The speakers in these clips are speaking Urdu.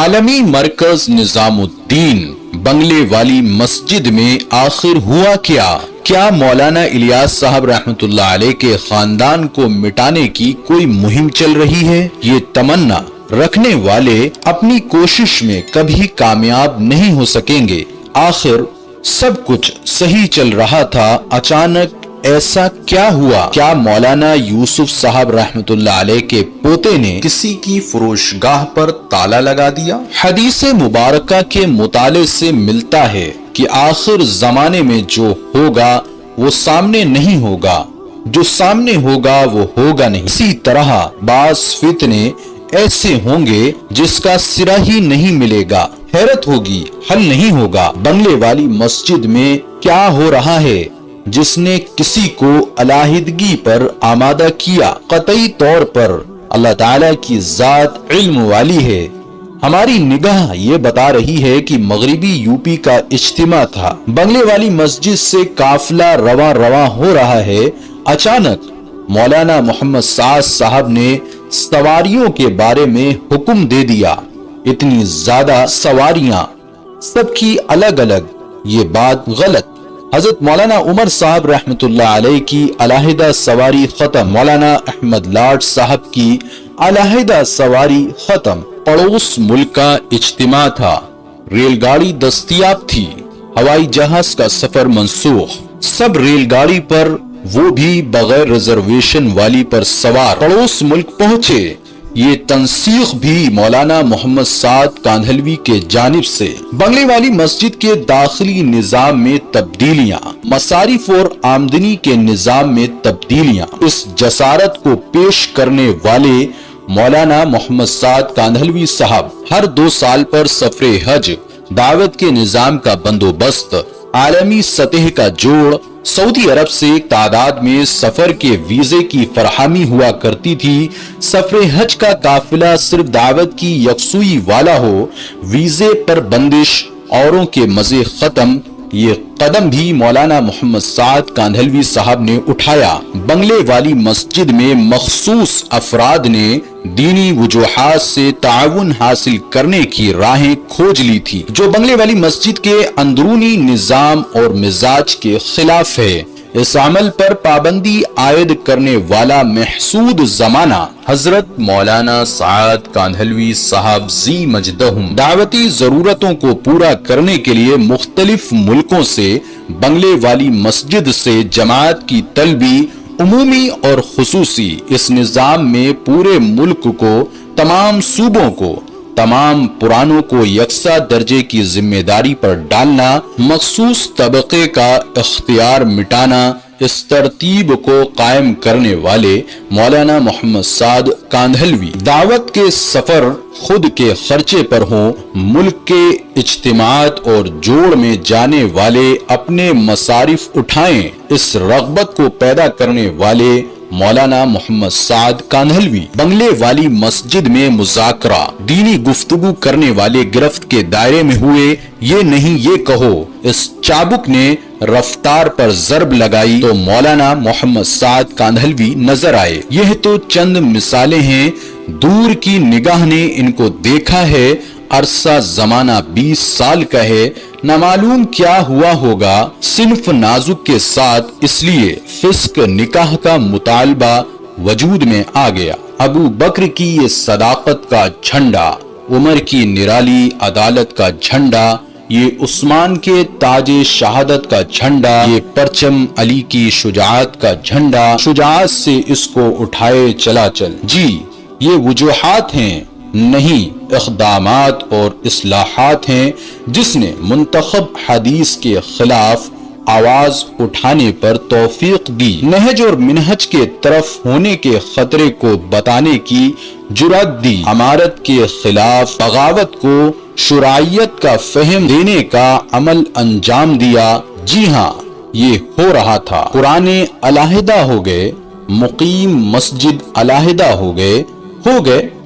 عالمی مرکز نظامالدین بنگلے والی مسجد میں آخر ہوا کیا مولانا الیاس صاحب رحمت اللہ علیہ کے خاندان کو مٹانے کی کوئی مہم چل رہی ہے؟ یہ تمنا رکھنے والے اپنی کوشش میں کبھی کامیاب نہیں ہو سکیں گے۔ آخر سب کچھ صحیح چل رہا تھا، اچانک ایسا کیا ہوا؟ کیا مولانا یوسف صاحب رحمت اللہ علیہ کے پوتے نے کسی کی فروشگاہ پر تالا لگا دیا؟ حدیث مبارکہ کے مطالعے سے ملتا ہے کہ آخر زمانے میں جو ہوگا وہ سامنے نہیں ہوگا، جو سامنے ہوگا وہ ہوگا نہیں۔ اسی طرح بعض فتنے ایسے ہوں گے جس کا سرا ہی نہیں ملے گا، حیرت ہوگی، حل نہیں ہوگا۔ بنگلے والی مسجد میں کیا ہو رہا ہے جس نے کسی کو علیحدگی پر آمادہ کیا؟ قطعی طور پر اللہ تعالیٰ کی ذات علم والی ہے۔ ہماری نگاہ یہ بتا رہی ہے کہ مغربی یو پی کا اجتماع تھا، بنگلے والی مسجد سے قافلہ رواں ہو رہا ہے۔ اچانک مولانا محمد سعد صاحب نے سواریوں کے بارے میں حکم دے دیا۔ اتنی زیادہ سواریاں، سب کی الگ الگ، یہ بات غلط۔ حضرت مولانا عمر صاحب رحمت اللہ علیہ کی علیحدہ سواری ختم، مولانا احمد لاٹ صاحب کی علیحدہ سواری ختم۔ پڑوس ملک کا اجتماع تھا، ریل گاڑی دستیاب تھی، ہوائی جہاز کا سفر منسوخ، سب ریل گاڑی پر، وہ بھی بغیر ریزرویشن والی پر سوار پڑوس ملک پہنچے۔ یہ تنسیخ بھی مولانا محمد سعد کاندھلوی کے جانب سے۔ بنگلے والی مسجد کے داخلی نظام میں تبدیلیاں، مصارف اور آمدنی کے نظام میں تبدیلیاں، اس جسارت کو پیش کرنے والے مولانا محمد سعد کاندھلوی صاحب ہر 2 سال پر سفر حج، دعوت کے نظام کا بندوبست، عالمی سطح کا جوڑ، سعودی عرب سے تعداد میں سفر کے ویزے کی فراہمی ہوا کرتی تھی۔ سفر حج کا قافلہ صرف دعوت کی یکسوئی والا ہو، ویزے پر بندش، اوروں کے مزے ختم۔ یہ قدم بھی مولانا محمد سعد کاندھلوی صاحب نے اٹھایا۔ بنگلے والی مسجد میں مخصوص افراد نے دینی وجوہات سے تعاون حاصل کرنے کی راہیں کھوج لی تھی، جو بنگلے والی مسجد کے اندرونی نظام اور مزاج کے خلاف ہے۔ اس عمل پر پابندی عائد کرنے والا محسود زمانہ حضرت مولانا سعد کاندھلوی صاحب ذی مجدہم دعوتی ضرورتوں کو پورا کرنے کے لیے مختلف ملکوں سے بنگلے والی مسجد سے جماعت کی طلبی، عمومی اور خصوصی، اس نظام میں پورے ملک کو، تمام صوبوں کو، تمام پرانوں کو یکساں درجے کی ذمہ داری پر ڈالنا، مخصوص طبقے کا اختیار مٹانا، اس ترتیب کو قائم کرنے والے مولانا محمد سعد کاندھلوی دعوت کے سفر خود کے خرچے پر ہوں، ملک کے اجتماعات اور جوڑ میں جانے والے اپنے مصارف اٹھائیں، اس رغبت کو پیدا کرنے والے مولانا محمد سعد کاندھلوی بنگلے والی مسجد میں مذاکرہ، دینی گفتگو کرنے والے گرفت کے دائرے میں ہوئے۔ یہ نہیں یہ کہو اس چابک نے رفتار پر ضرب لگائی تو مولانا محمد سعد کاندھلوی نظر آئے۔ یہ تو چند مثالیں ہیں، دور کی نگاہ نے ان کو دیکھا ہے، عرصہ زمانہ 20 سال کا ہے، نہ معلوم کیا ہوا ہوگا۔ صنف نازک کے ساتھ اس لیے فسق نکاح کا مطالبہ وجود میں آ گیا۔ ابو بکر کی یہ صداقت کا جھنڈا، عمر کی نرالی عدالت کا جھنڈا، یہ عثمان کے تاج شہادت کا جھنڈا، یہ پرچم علی کی شجاعت کا جھنڈا، شجاعت سے اس کو اٹھائے چلا چل۔ جی یہ وجوہات ہیں، نہیں اقدامات اور اصلاحات ہیں جس نے منتخب حدیث کے خلاف آواز اٹھانے پر توفیق دی، نہج اور منہج کے طرف ہونے کے خطرے کو بتانے کی جرأت دی، امارت کے خلاف بغاوت کو شرعیت کا فہم دینے کا عمل انجام دیا۔ جی ہاں یہ ہو رہا تھا، قرآن علیحدہ ہو گئے، مقیم مسجد علیحدہ ہو گئے،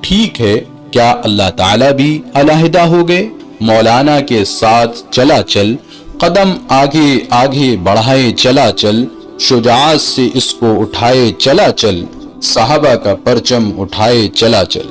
ٹھیک ہے، کیا اللہ تعالیٰ بھی علیحدہ ہو گئے؟ مولانا کے ساتھ چلا چل، قدم آگے آگے بڑھائے چلا چل، شجاعت سے اس کو اٹھائے چلا چل، صحابہ کا پرچم اٹھائے چلا چل۔